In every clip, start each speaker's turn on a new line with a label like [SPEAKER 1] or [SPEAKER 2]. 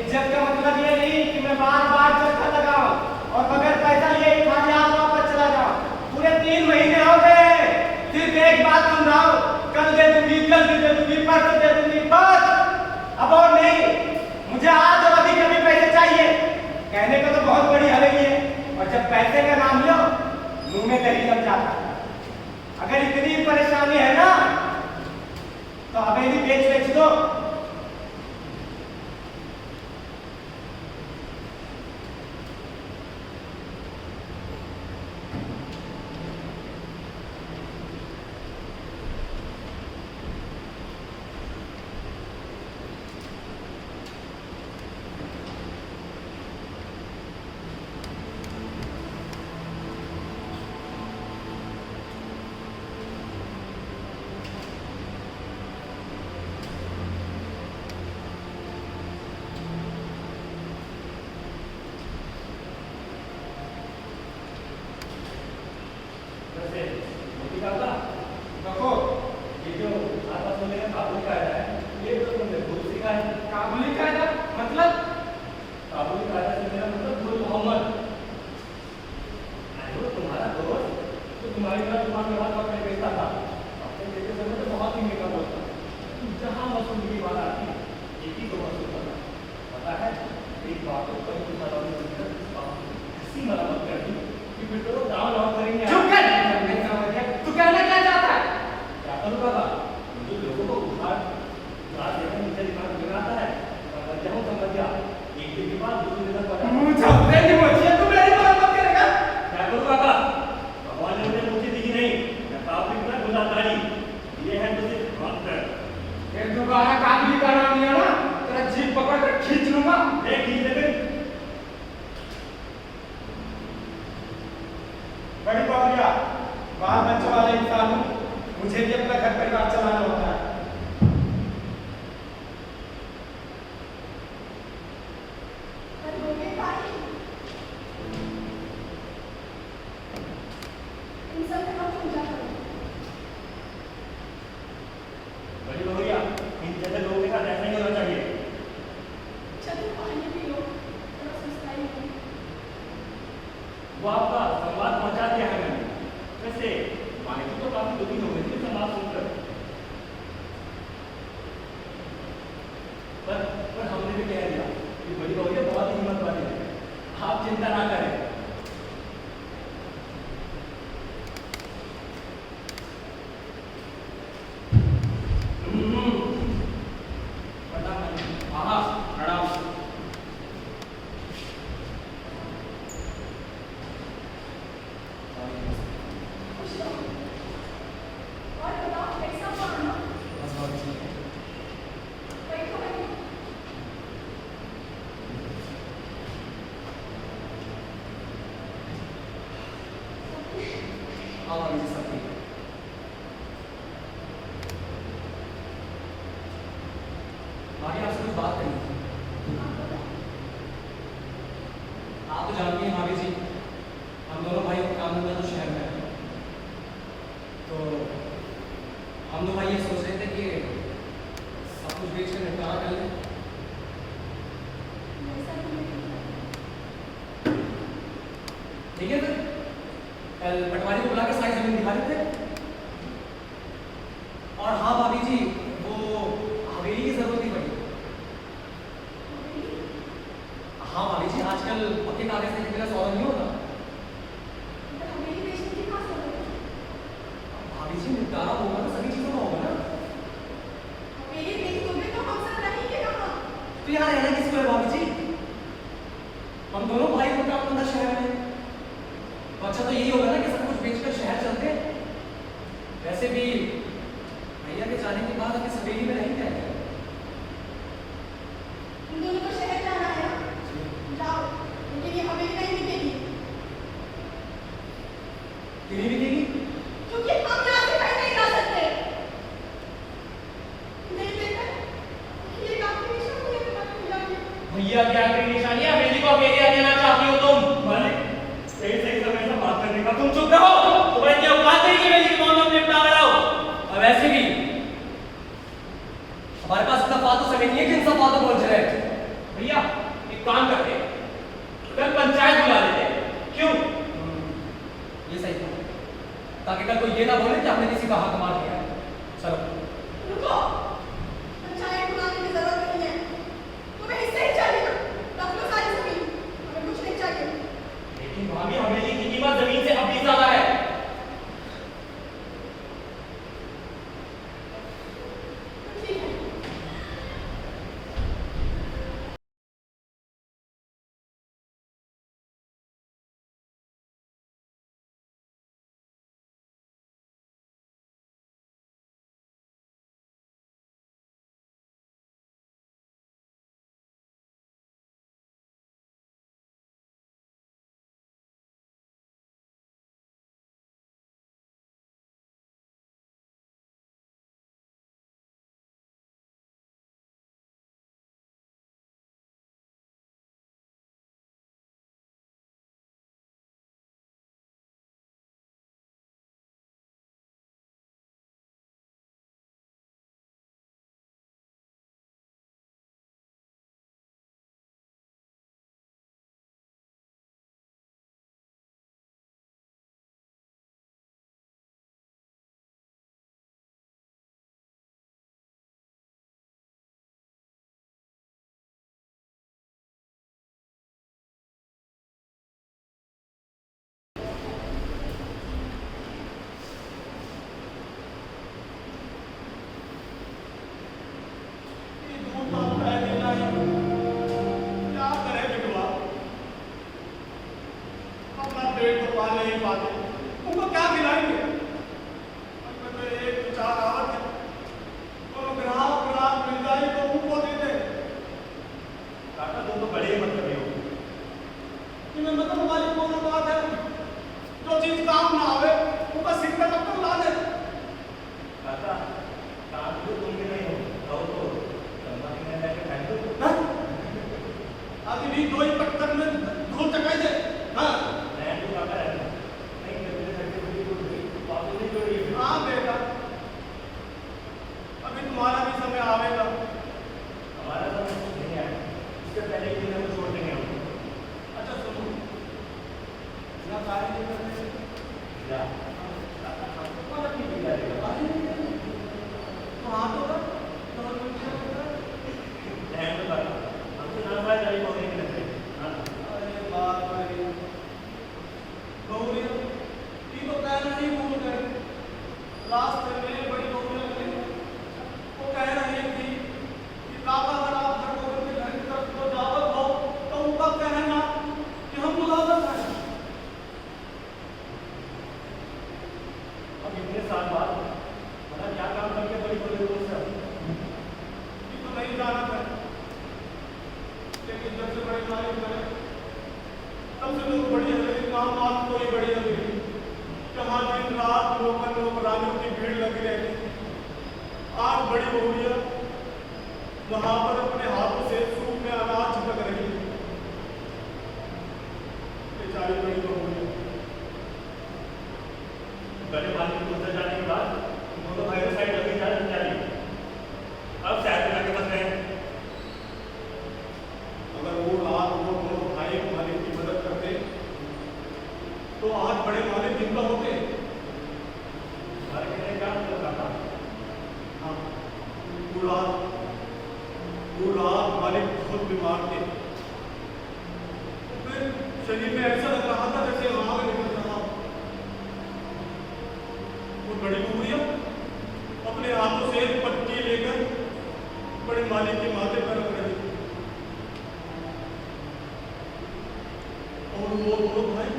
[SPEAKER 1] इज्जत का मतलब ये नहीं कि मैं बार बार चक्कर लगाऊं और बगैर पैसा लिए ही खाली हाथ वापस चला जाऊं। पूरे 3 महीने हो गए, सिर्फ एक बात सुन रहा हूं, कल दे दूंगी, कल दे दूंगी, परसों दे दूंगी, बस अब और नहीं। मुझे आज और अभी कभी पैसे चाहिए। कहने को तो बहुत बड़ी हवेली है, और जब पैसे का नाम लो मुंह में दही लग जाता है। अगर इतनी परेशानी है ना तो हवेली बेच दो। देखो, ये जो आपस में मेरा काबुली कायदा है, ये तो तुमने भूल सीखा है। काबुली कायदा मतलब? काबुली कायदा से मेरा मतलब गुल मोहम्मद। अरे तुम्हारा दोस्त तो तुम्हारी तरह दुकान में हाथ पकड़े बेचता था, अपने बेटे से तो बहुत ही महंगा बोलता। जहाँ वसूली की बात आती है एक ही तो वसूल करता। पता है एक बात तो कहीं ऐसी मरम्मत कर दी कि फिर तो गाँव लौट करेंगे। चुप कर। तू कहना क्या चाहता है? क्या करूँगा बाबा? मुझे लोगों को उधार देकर मुझे दिमाग बिगड़ाता है। समझ जाऊँ समझ जा। एक दिन के बाद दूसरे दिन तक मुझे अपने नहीं पहुँची तू मेरी मरम्मत करेगा? क्या करूँ बाबा? भगवान ने मुझे मुझे दी नहीं। मैं काफी इतना गुनाहगारी। ये है मुझे वक्त। ये दोबारा काबुली का नाम लिया ना, तेरा जीभ पकड़ कर खींच लूँगा। मैं खींच ले बड़ी बावरिया, बाल बच्चों वाले इंसान हूँ, मुझे भी अपना घर परिवार चलाना होता है। बड़ी बावरिया, इन जैसे लोगों के साथ ऐसा ही होना चाहिए। वो आपका संवाद पहुंचा दिया है मैंने। वैसे मानिक तो काफी दुखी हो गई थी संवाद सुनकर, पर हमने भी कह दिया कि बड़ी बावरिया बहुत हिम्मत वाली है, आप चिंता ना करें।
[SPEAKER 2] आगे आपसे कुछ बात करनी थी। आप तो जानती हैं भाभी जी, हम दोनों भाई काम धंधा तो शहर में है, तो हम दो भाई ये सोच रहे थे कि सब कुछ बेच कर निपटारा कर लें। ठीक है सर, कल पटवारी को बुला के सारी जमीन दिखा देते। और हाँ भाभी जी, वो हवेली की जरूरत नहीं पड़ी। हाँ भाभी जी, आजकल पक्के कागज के बिना सौदा नहीं होता। भाभी जी निपटारा होगा तो सभी चीजों का होगा ना। तो यहाँ रहना किसको है भाभी जी? हम दोनों भाई को काम धंधा शहर में, तो अच्छा तो यही होगा ना कि सब कुछ बेचकर शहर चलते। वैसे भी भैया के जाने के बाद ताकि कल को ये ना बोले कि हमने किसी का हक मार दिया है। चलो
[SPEAKER 3] रुको, पंचायत बुलाने की जरूरत नहीं है। तुम्हें हिस्से ही चाहिए, रख लो सारी जमीन, हमें कुछ नहीं चाहिए।
[SPEAKER 1] लेकिन भाभी हवेली की कीमत जमीन से अब भी ज्यादा है।
[SPEAKER 3] ठीक है,
[SPEAKER 4] ये दूध तो है देना ही, क्या करे बिटवा, अपना पेट तो पाल नहीं पाते, उनको क्या खिलाएंगे? उनमें तो एक विचार आवत है, और ग्राहक मिल जाए तो उनको दे दे।
[SPEAKER 1] काका तुम तो बड़े मतलब हो।
[SPEAKER 4] इनमें मतलब हमारी कौन बात है? जो चीज काम ना आवे, उनका सिर पे टक्कर ला दे।
[SPEAKER 1] काका काम तो तुम भी नहीं हो, कहो तो कंपनी में जाके बैठ दो।
[SPEAKER 4] हाँ? आदि भी दो ही पत्थर में धूल चकाई दे। हाँ?
[SPEAKER 1] मैं तो काका रहता हूँ। नहीं मेरे घर के बड़ी दूर गई, बात नहीं हो रही है।
[SPEAKER 4] हाँ बेटा, अभी तुम्हारा भी समय आवेगा।
[SPEAKER 1] हमारा तो कुछ नहीं आया, इससे पहले कि हम छोड़ देंगे हम।
[SPEAKER 4] अच्छा सुनो, ना कार्य नहीं करने
[SPEAKER 1] या
[SPEAKER 4] कौन अपनी बिगाड़ देगा? तो हाँ तो कर, तो हम लोग क्या करते हैं?
[SPEAKER 1] रहम तो काका, हम तो ना पाए जारी होने के लगते हैं। हाँ
[SPEAKER 4] अरे बाप रे, बहुरिया, ये तो कहना नहीं भूल गए। रास्ते में बड़ी बहुरिया मिली, वो कह रही थी कि काका अगर आप घर को के घर की तरफ को दावत हो, तो उनका कहना कि हम मुलाजम हैं।
[SPEAKER 1] अब इतने साल बाद पता क्या काम करके बड़ी बड़ी लोगों से
[SPEAKER 4] ये तो नहीं जाना था, लेकिन जब से बड़े मालिक बने, तब से लोग बड़ी हवेली काम बात कोई बड़ी हवेली, जहाँ दिन रात नौकरानियों की भीड़ लगी रहती। आज बड़ी बहुरिया वहां पर अपने हाथों से सूप में अनाज छिपक रही है। बेचारी बड़ी बहुरिया,
[SPEAKER 1] बड़े मालिक को उधर जाने के बाद दोनों भाइयों साइड लगे जा रही। अब शायद बना के बस रहे हैं।
[SPEAKER 4] अगर वो रात वो दोनों भाई मालिक की मदद करते, तो आज बड़े मालिक जिंदा होते।
[SPEAKER 1] हमारे कहने का मतलब काका,
[SPEAKER 4] हाँ, पूरा मालिक बहुत बीमार थे। तो फिर शरीर में ऐसा लग रहा था जैसे आग निकल रहा हो। वो बड़ी बहुरिया अपने हाथों से एक पट्टी लेकर बड़े मालिक के माथे पर रख रही थी। और वो दोनों भाई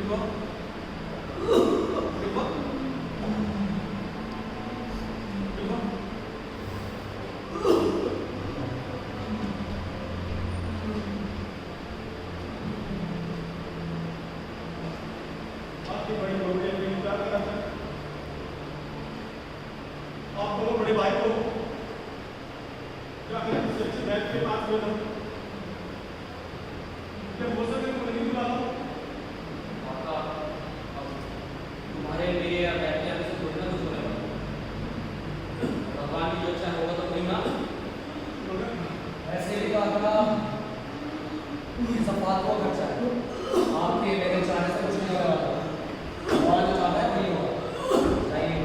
[SPEAKER 1] आपकी बड़ी बहू ने भी क्या करा था? आप दोनों बड़े भाई को जाकर किसी अच्छे बैठ के पास में रहो। जब हो सके तो नहीं बुला लो।
[SPEAKER 2] तुम्हारे लिए या बैठने आने से थोड़ी ना कुछ होने वाला। भगवान की जो इच्छा होगा तो कोई ना। ऐसे भी तो आपका ये सब बात को खर्चा है। आपके मेरे चाहने से कुछ नहीं होने वाला। भगवान जो चाहता है वही होगा। जाइए।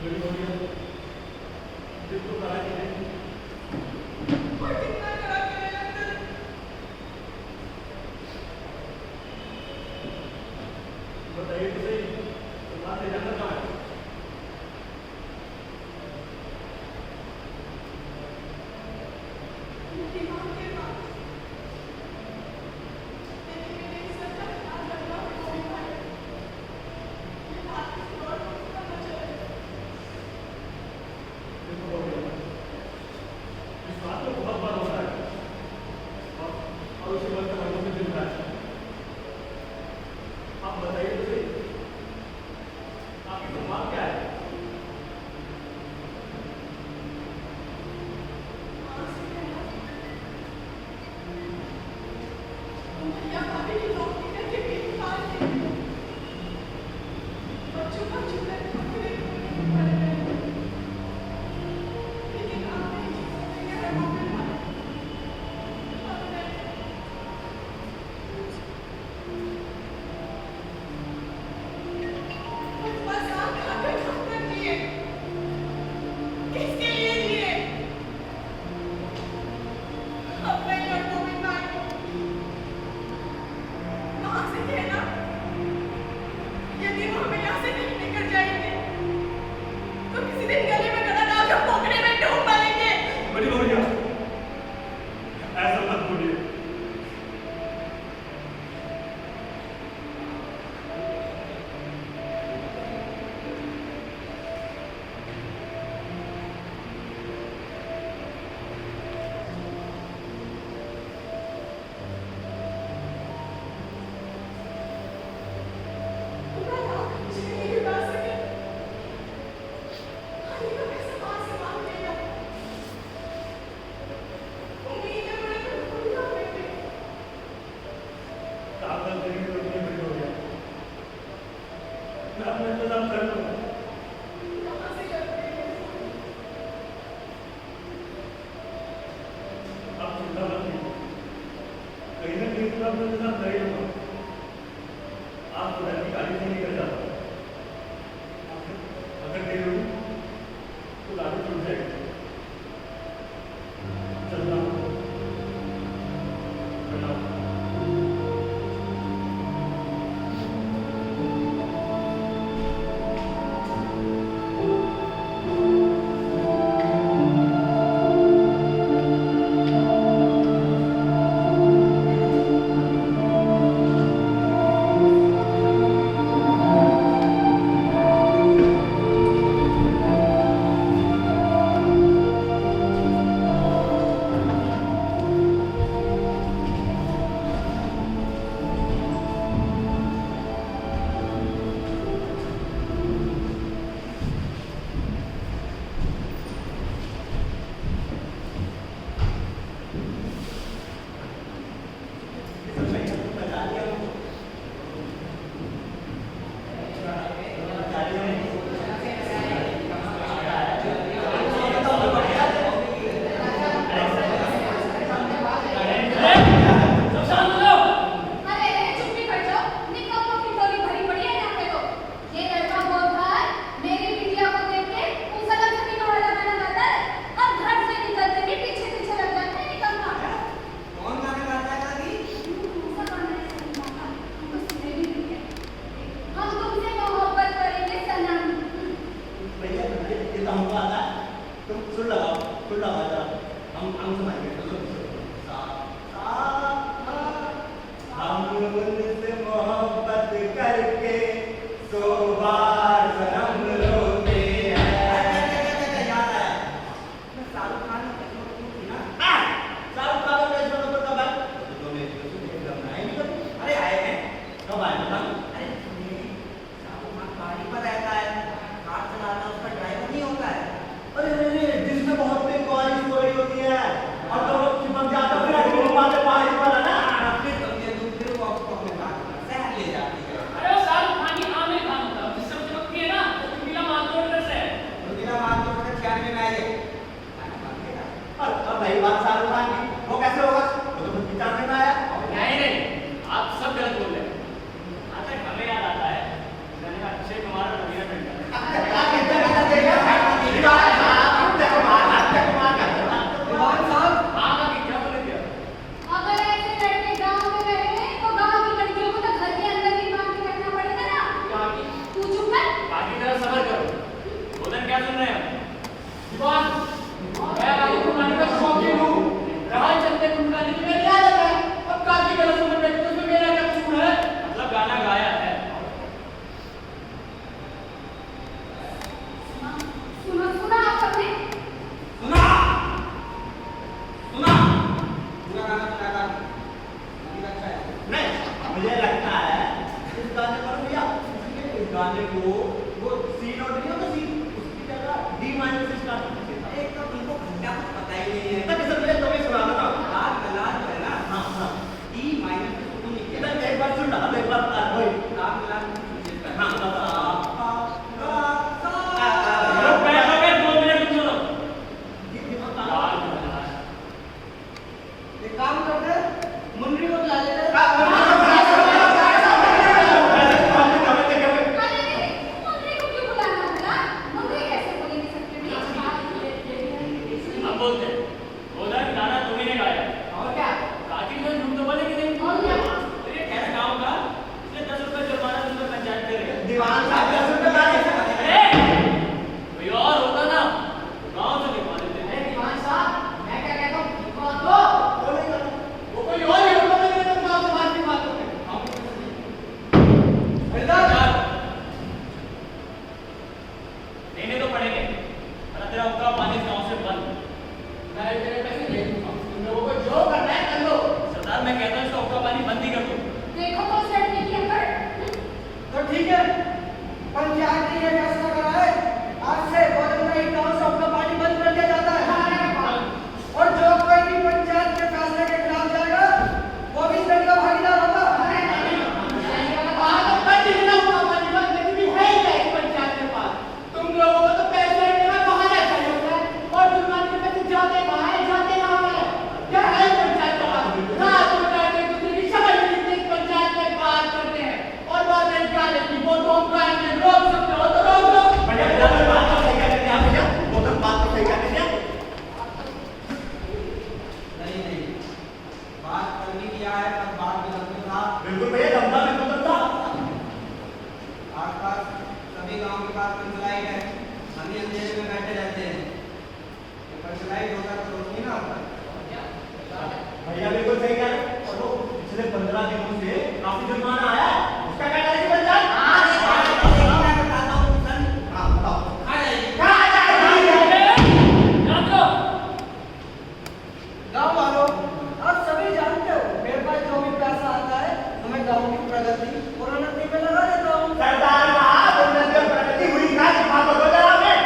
[SPEAKER 1] बड़ी हो गया दिल तो करा कि नहीं
[SPEAKER 3] और कितना करा के अंदर
[SPEAKER 1] बताइए तो सही तो बात ले जाना कहाँ है
[SPEAKER 3] दिमाग के पास मेरे सच्चा ख्याल रखना कोई भाई ये बात किसी और को पता चले
[SPEAKER 1] देखो हो गया इस बात में बहुत बार होता है और उसी बात का मतलब में दिल रहा है आप बताइए तो सही आपकी दिमाग क्या है
[SPEAKER 3] भैया भाभी की नौकरी करके भी निकाल दी बच्चों का चूल्हे पकड़े पड़े रहे लेकिन आप नहीं जी सकते हैं मोबाइल भाई अब नहीं बस आप खाकर कब तक जिए किसके लिए जिए अपने लड़कों में भाई को कहाँ से कहना यदि वो हमें यहाँ से नहीं लेकर जाएंगे तो किसी दिन गले में गला डालकर पोखरे में डूब मरेंगे
[SPEAKER 1] बड़ी हो गया ऐसा मत बोलिए
[SPEAKER 3] तुम्हारा आप कुछ नहीं बता सके खाने का पैसा कहाँ से मांग लेगा उम्मीदें बड़े पर पूरा होंगे
[SPEAKER 1] काम कर देंगे तो इतने बड़ी हो गया मैं अपना इंतजाम कर लूँगा
[SPEAKER 3] कहाँ से करते हैं
[SPEAKER 1] आप चिंता मत कीजिए कहीं ना कहीं तो अपना इंतजाम कर ही लूँगा आप खुदा की गाड़ी से निकल जाता अगर देर हुई तो गाड़ी छूट जाएगी चलता हूँ प्रणाम जुर्माने को वो C नोट नहीं होता C, उसकी जगह D माइनस से स्टार्ट होती है।
[SPEAKER 2] एक तो तुमको घंटा कुछ पता ही नहीं है।
[SPEAKER 1] तब इसे पहले तुम्हें सुना दो ना।
[SPEAKER 2] लाल गलाल जो है ना,
[SPEAKER 1] हाँ हाँ।
[SPEAKER 2] ई माइनस से शुरू नहीं किया।
[SPEAKER 1] इधर एक बार सुन रहा, एक बार वही।
[SPEAKER 2] लाल गलाल कुछ करना।
[SPEAKER 1] हाँ हाँ।
[SPEAKER 2] एक काम करते हैं, मुन्नी को बुला लेते हैं।
[SPEAKER 1] अब बोलते हैं, बोला कि गाना तुम्ही ने गाया।
[SPEAKER 3] और क्या?
[SPEAKER 1] काकी ने झूठ तो बोले कि नहीं?
[SPEAKER 3] और क्या?
[SPEAKER 1] तो ये कह रहा गाँव का, इसलिए 10 रुपए जुर्माना तुमने पंचायत करेगा।
[SPEAKER 2] दीवान साहब 10 रुपए का
[SPEAKER 1] अरे, कोई और होता ना, गाँव से लिखवा देते हैं।
[SPEAKER 3] दीवान साहब, मैं क्या कहता हूँ, ठीक बात तो।
[SPEAKER 1] वो कोई और ही होता ना, तो गाँव से बात की बात होती है। यार, देने तो पड़ेंगे, वरना तेरा हुक्का पानी इस गाँव से बंद। मैं तेरे पैसे दे दूंगा, तुम लोगों को जो करना है कर लो। सरदार, मैं कहता हूँ इसका हुक्का पानी बंद ही कर दो।
[SPEAKER 3] देखो तो सेठ ने क्या कर।
[SPEAKER 2] तो ठीक है, पंचायत ने ये फैसला करा है, आज से भोजन का एक गाँव से आपका पानी बंद कर दिया जाता है। और जो कोई भी पंचायत के फैसले के खिलाफ जाएगा, वो भी इस दंड का भागीदार होगा।
[SPEAKER 1] तुम लोगों को तो पैसे देना बहाना चाहिए होता है, और जुर्माने के पैसे जाते कहाँ हैं, जाते कहाँ हैं? क्या है पंचायत का बात? रात को जाते हैं, दूसरे की समझ नहीं लगती, पंचायत में बात करते हैं, और बात है क्या लेती, वो तो हम कहेंगे, रोक सकते हो तो रोक लो। बात तो सही कहते हैं आप भैया, वो तो बात तो सही कहते हैं।
[SPEAKER 2] नहीं, बात करनी क्या है, पर बात में दम था।
[SPEAKER 1] बिल्कुल भैया, दमदा बिल्कुल दमदा।
[SPEAKER 2] आसपास सभी गांव के पास पंचायत है, हम ही अंधेरे में बैठे रहते हैं। ये पंचायत होता तो रोशनी ना होता।
[SPEAKER 1] भैया बिल्कुल सही कह रहे हैं। और वो पिछले 15 दिनों से काफी जुर्माना आया है, उसका क्या करेगी पंचायत?
[SPEAKER 2] मैं बताता हूँ सन।
[SPEAKER 1] हाँ, बताओ।
[SPEAKER 2] आ जाइए।
[SPEAKER 1] कहाँ जाएगी? याद करो।
[SPEAKER 2] गाँव वालों, आप सभी जानते हो, मेरे पास जो भी पैसा आता है, तो मैं गाँव की प्रगति और उन्नति में लगा देता हूँ।
[SPEAKER 1] सरदार साहब, उन्नति और प्रगति हुई क्या? दिखा तो दो जरा हमें।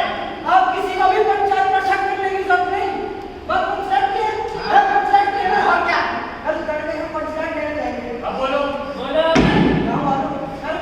[SPEAKER 2] आप किसी को भी पंचायत पर शक करने की जरूरत नहीं। बस पंचायत की है, पंचायत की है।
[SPEAKER 3] और क्या?
[SPEAKER 2] कल तड़के हम पंचायत कहने जाएंगे।
[SPEAKER 1] अब बोलो।
[SPEAKER 2] गाँव वालों, कल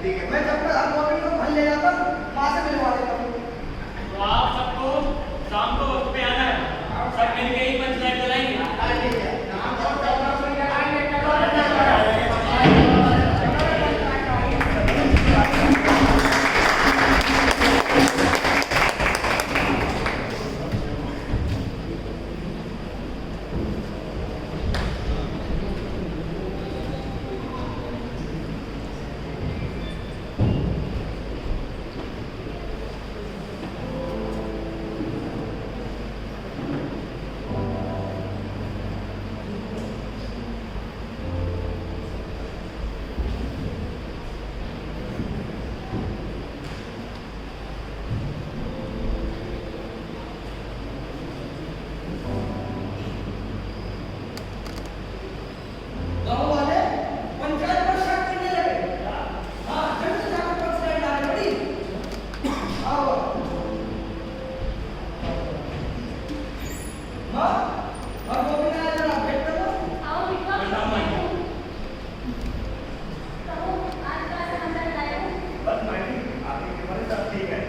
[SPEAKER 5] ठीक है, मैं जब तक गोविंद को घर ले जाता हूँ माँ से मिलवा देता हूँ।
[SPEAKER 1] तो आप सबको शाम को वक्त पे आना है, सब मिलके ही पंचायत चलाएंगे।
[SPEAKER 5] हाँ, ठीक है। गाँव वाले पंचायत पर शक करने लगे। हाँ, जल्द से जाकर पंचायत डाले बड़ी। आओ। माँ, और गोविंद आया जरा भेंट करो।
[SPEAKER 3] आओ बिटवा।
[SPEAKER 1] प्रणाम माँ जी।
[SPEAKER 3] कहो आज का समाचार लाए हो?
[SPEAKER 1] बस माँ जी, आपकी कृपा से सब ठीक है।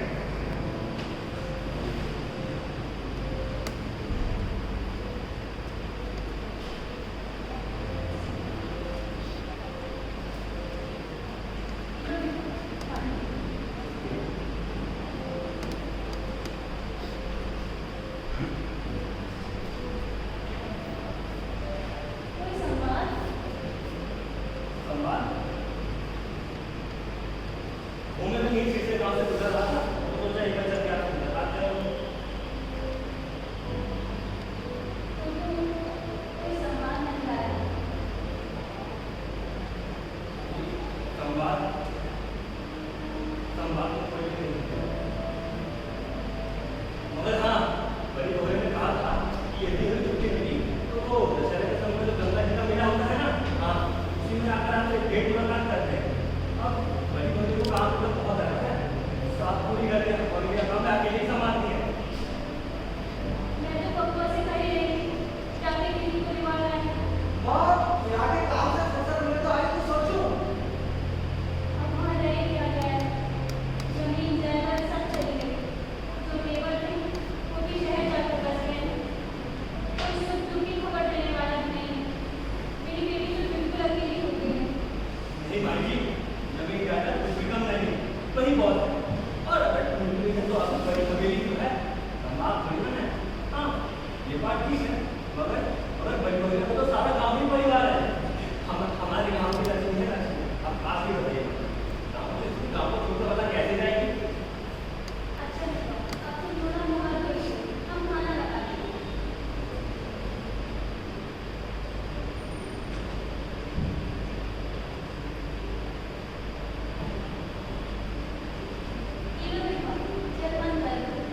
[SPEAKER 3] कोई संवाद?
[SPEAKER 1] संवाद? वो मैं भी यहीं से गाँव से गुजर रहा था, तो सोचा एक बार चल के आपसे बताते हैं।
[SPEAKER 3] कोई संवाद नहीं लाया।
[SPEAKER 1] संवाद? संवाद तो कोई भी नहीं है। मगर हाँ, बड़ी बहू ने कहा था कि यदि हमें छुट्टी मिली तो वो दशहरे के समय में जो गंगा जी का मेला होता है ना, हाँ, उसी में आकर आपसे भेंट मुलाकात करते हैं। अब बड़ी बहू को काम तो बहुत है, साथ पूरी करके और ये काम अकेले ही संभालती है।
[SPEAKER 3] मैं तो पप्पा से कही रही थी कि आपके किसी परिवार आए।
[SPEAKER 5] माँ, यहाँ के काम से फुर्सत मिले तो आए तो सोचो।
[SPEAKER 3] अब वहाँ रह क्या गया है? जमीन जायदाद सब चली गई। जो केवल थे वो भी शहर जाकर बस गए। कोई सुख दुख की खबर देने वाला भी नहीं है। मेरी बेटी तो बिल्कुल अकेली हो गई है।
[SPEAKER 1] नहीं भाई जी, जमीन जायदाद कुछ भी कम नहीं, वही बहुत है। और अगर ढूंढ रही है तो आप बड़ी हवेली जो है, संभाल थोड़ी ना है। हाँ, ये बात ठीक है, मगर बड़ी हवेली में तो सारा गाँव ही परिवार है। हमारे गाँव की लक्ष्मी है लक्ष्मी, अब काफी बताइए। गाँव को छोड़ कर पता कैसे जाएगी?
[SPEAKER 3] अच्छा अब तुम थोड़ा मुहार करो। हम खाना लगाते हैं। ये लो बिटवा, जल बंद कर दो।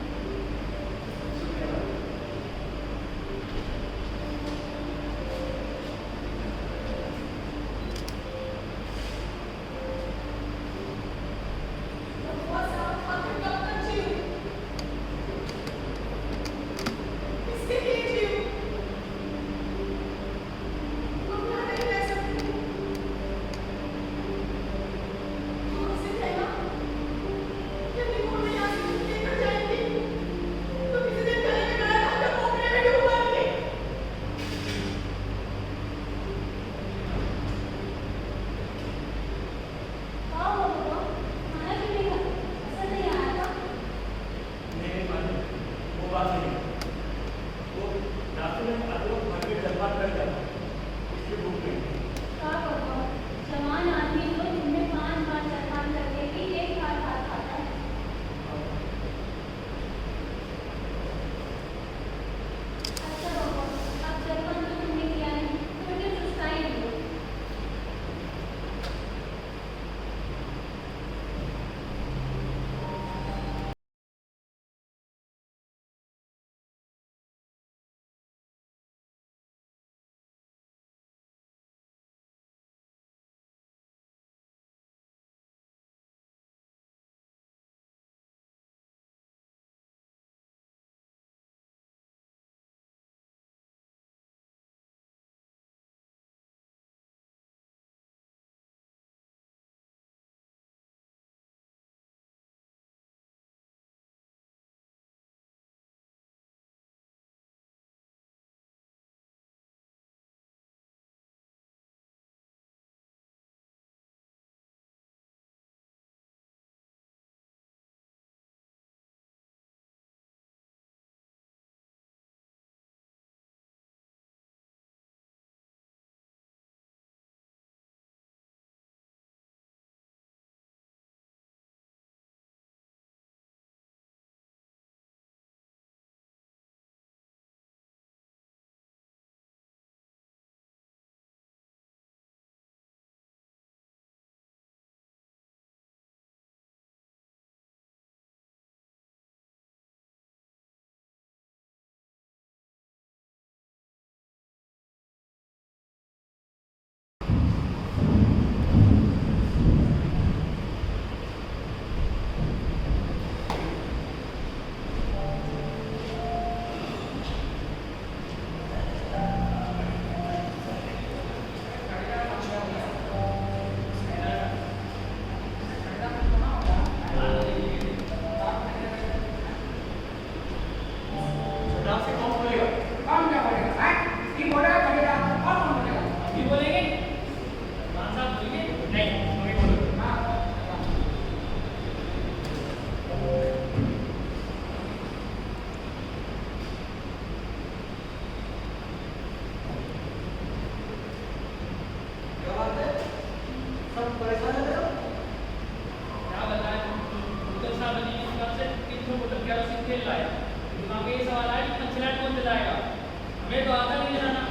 [SPEAKER 1] हमें तो आता नहीं जाना।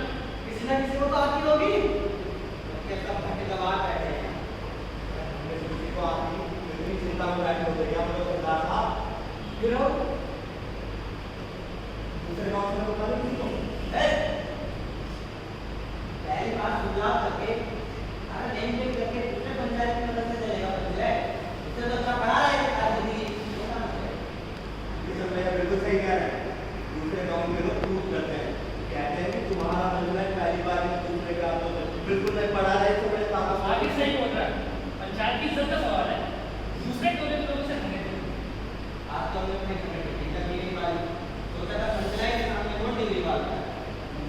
[SPEAKER 5] किसी ना किसी को तो आती होगी।
[SPEAKER 4] ये सब घंटे दबा बैठे हैं। हमने किसी को आती इतनी चिंता में बैठे हो गई हम लोग सरदार साहब।
[SPEAKER 5] फिर हो
[SPEAKER 4] दूसरे गांव से लोग नहीं तुम पहली बार सुझाव करके अरे नेम प्लेट करके दूसरे पंचायत की मदद से चलेगा बच्चे इससे तो अच्छा पढ़ा रहे हैं जिंदगी ये सब भैया बिल्कुल सही कह रहे हैं। दूसरे गांव के लोग प्रूव करते हैं कहते हैं कि तुम्हारा मंजिला पहली बार दूसरे का तो बिल्कुल नहीं पढ़ा रहे तो मेरे पापा
[SPEAKER 1] आगे सही बोल रहा है। पंचायत की इज्जत का सवाल है। दूसरे टोले के लोगों से हमें
[SPEAKER 4] आज तो हमने अपने कमेटी का मेरी बात सोचा था पंचायत के सामने कौन डिग्री वाला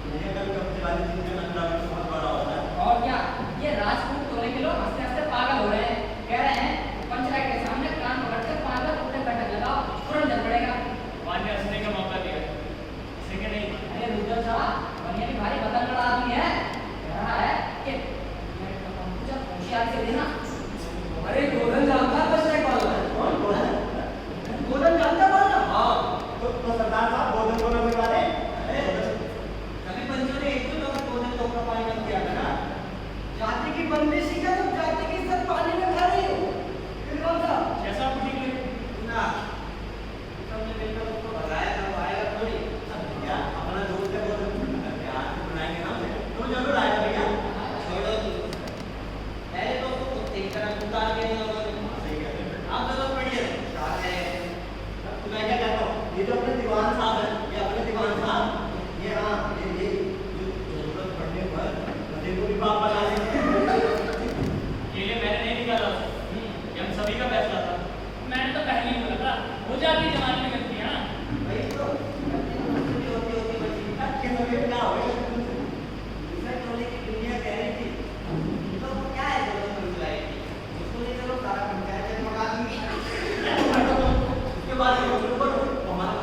[SPEAKER 4] मुझे कल कब्जे वाली चीज का नंदा में बहुत बड़ा होता है।
[SPEAKER 6] और क्या ये राजपूत टोले के लोग हंसते हंसते पागल हो रहे हैं। कह रहे हैं पंचायत के सामने कान पकड़कर पागल उठे बैठक लगाओ तुरंत जल पड़ेगा।
[SPEAKER 1] मान्य हंसने का मौका दिया इसे के नहीं।
[SPEAKER 6] अरे रुद्र साहब बनिया भी भारी बदल लड़ा आदमी है। कह रहा है कि मुझे होशियार से देना।
[SPEAKER 5] अरे गोधन जानता है पंचायत वाला कौन गोधन जानता वाला
[SPEAKER 4] हाँ तो सरदार साहब भोजन को न मिलवा दें कभी पंचों ने एक तो भोजन तो का पानी बंद किया था ना
[SPEAKER 5] जाति की बंदिशी का तो जाति की इज्जत पानी में खा रही हो। फिर कौन सा
[SPEAKER 1] जैसा आपको ठीक लगे।
[SPEAKER 4] ना सबने मिलकर उसको भगाया था वो आएगा थोड़ी भैया अपना दोस्त है भोजन आज तो बनाएंगे ना तो जरूर आएगा भैया छोड़ो पहले तो उसको एक तरह उतार के सही कहते हैं आप तो पढ़िए मैं क्या कहता हूँ ये जो अपने दीवान साहब है ये अपने दीवान साहब ये हाँ ये जो जरूरत पड़ने पर बंदे को भी बाप बना देंगे
[SPEAKER 1] ये लिए मैंने नहीं निकाला उसे। ये हम सभी का फैसला था। मैंने तो पहले ही बोला था हो जाती जमाने में गलतियाँ।
[SPEAKER 4] भाई तो होती होती बच्ची के समय क्या होगा दूसरे टोले की दुनिया कह रही थी तो क्या है जो समझ लाएगी उसको ले चलो सारा पंचायत मगा दूंगी उसके बाद हमारा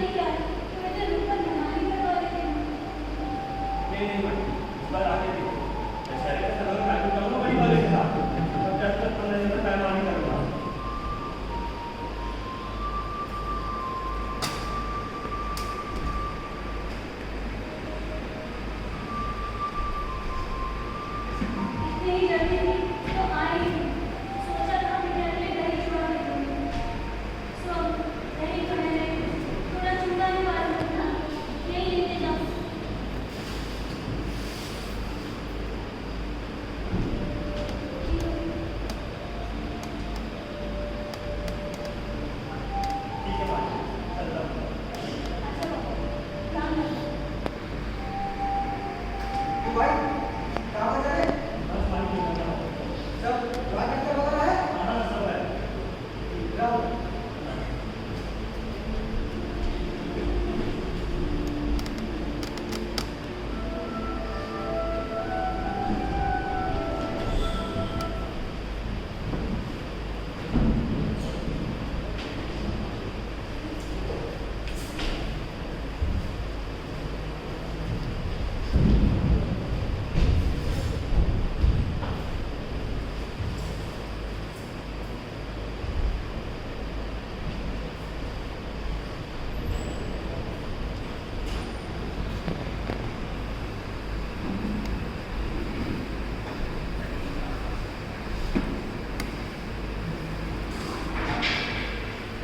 [SPEAKER 3] लेके आए तुम्हें तो रूप पर मेहमानी करवा रहे थे
[SPEAKER 1] नहीं बड़ी इस बार आगे देखो दशहरे के समय में मैं करूँगा बड़ी वाले के साथ तब तक 15 दिन तक मेहमानी करूँगा
[SPEAKER 3] इतनी ही जल्दी थी तो आई ही सोचा था कि मैं अपने दही छुड़ा के दूंगी सो दही तो मैंने थोड़ा चूड़ा भी मालूम था यही लेते जाओ
[SPEAKER 1] ठीक है माँ चलता हूँ
[SPEAKER 3] अच्छा बाबा ध्यान रखो
[SPEAKER 5] क्यों भाई कहाँ जा रहे हैं?
[SPEAKER 1] बस पानी पीना चाहूँ
[SPEAKER 5] सब दवा करके बता रहा है
[SPEAKER 1] हाँ सब है
[SPEAKER 5] जाओ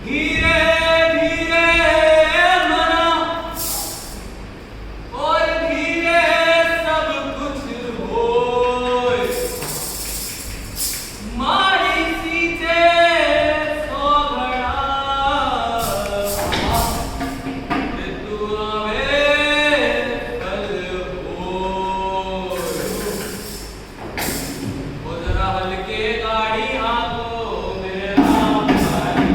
[SPEAKER 2] धीरे धीरे मना और धीरे सब कुछ होए माड़ी सीते सोगड़ा तू आवे कल होए वो जरा हल्के गाड़ी आगो मेरे नाम वाले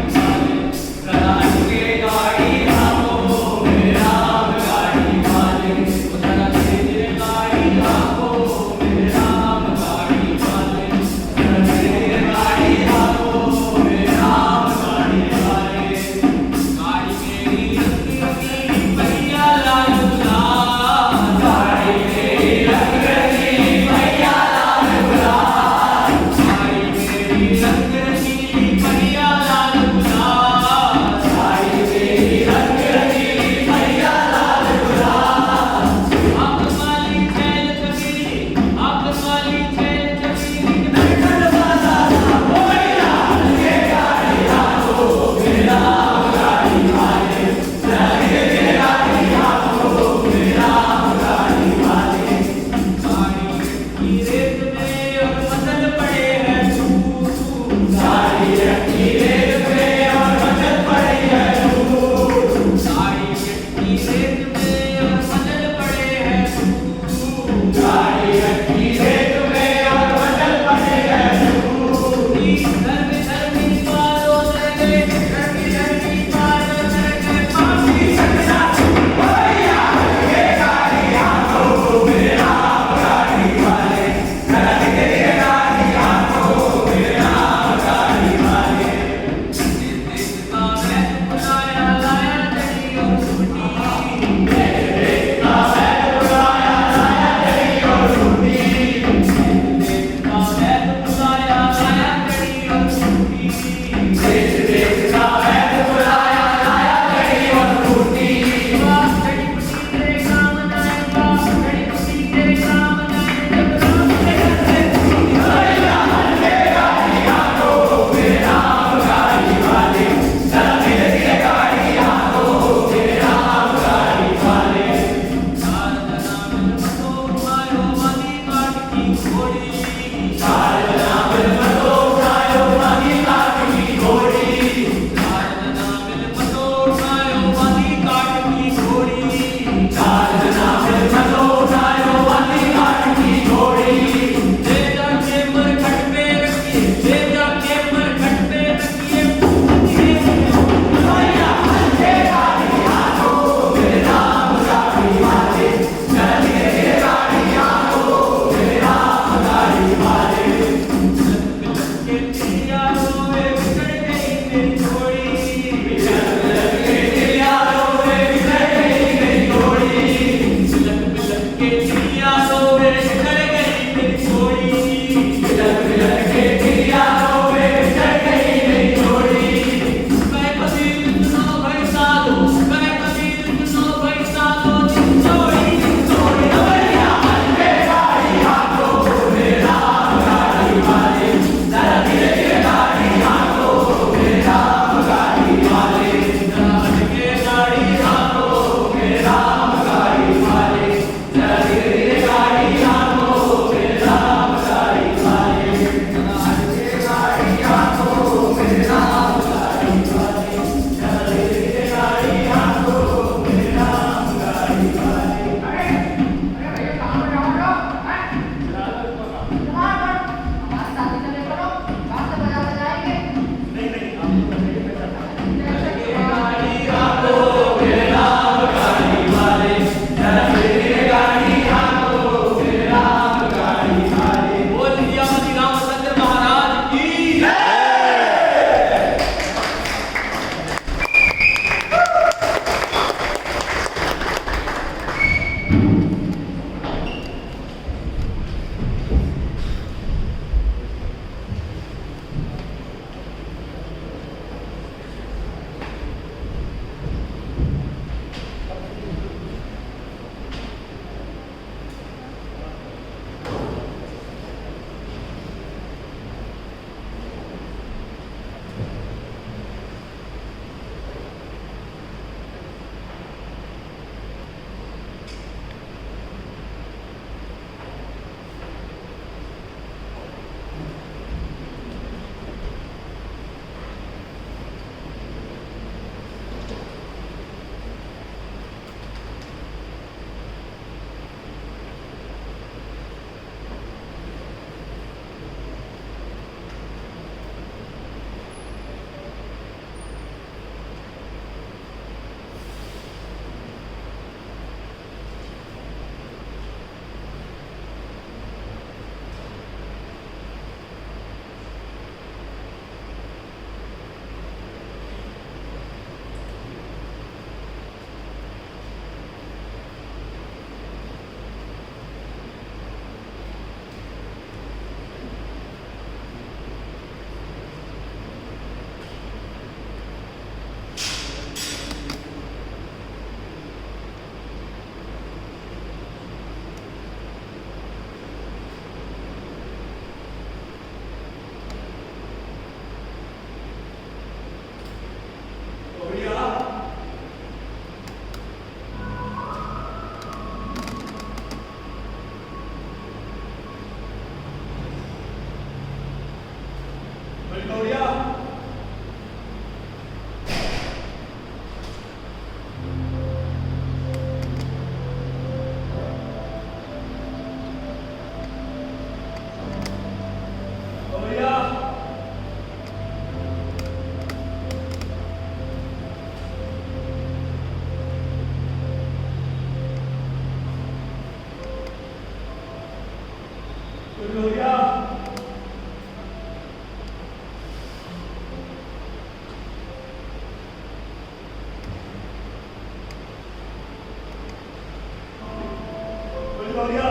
[SPEAKER 1] गौरिया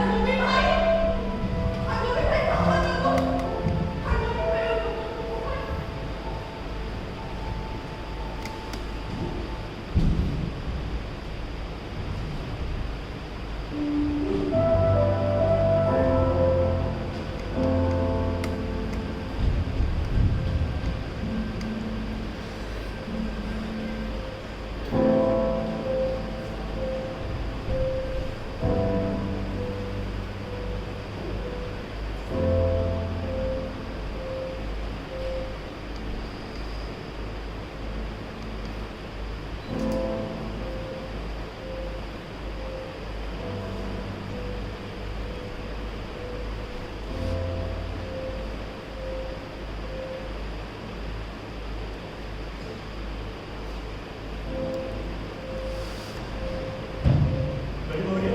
[SPEAKER 3] अनुपी भाई कहाँ देखो अनुपी भाई
[SPEAKER 1] बड़ी गौरिया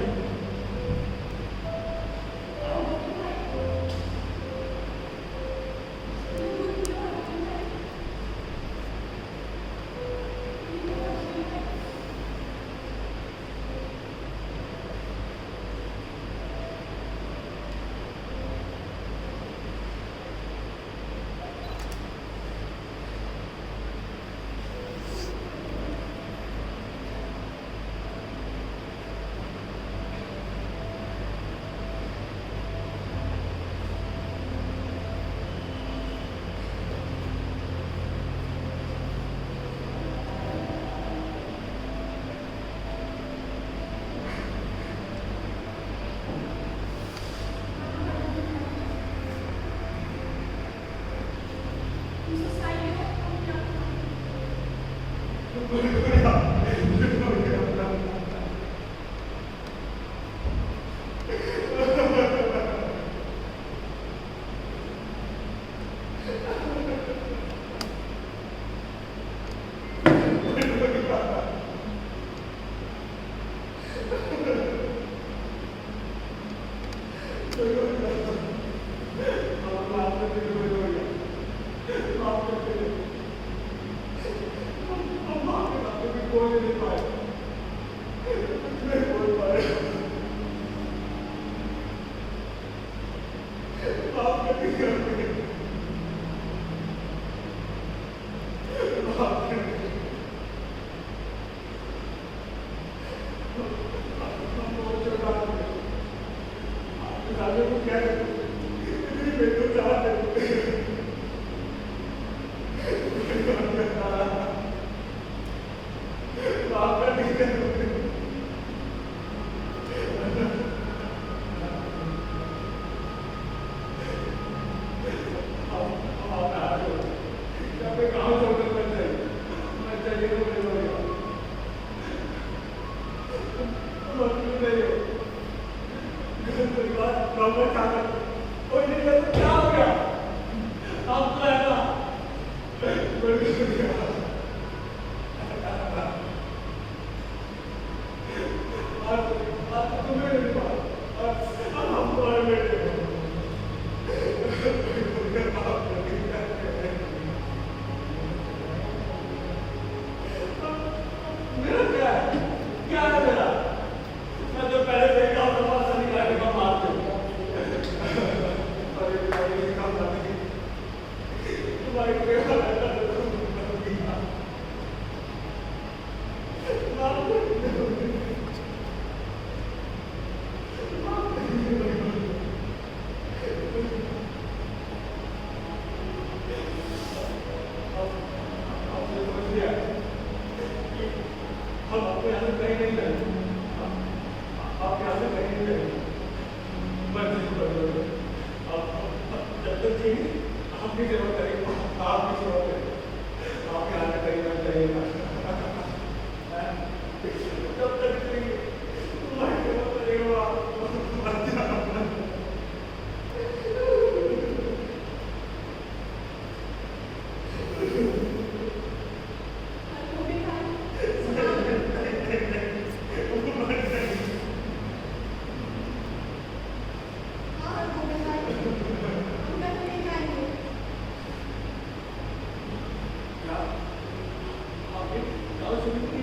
[SPEAKER 1] क्या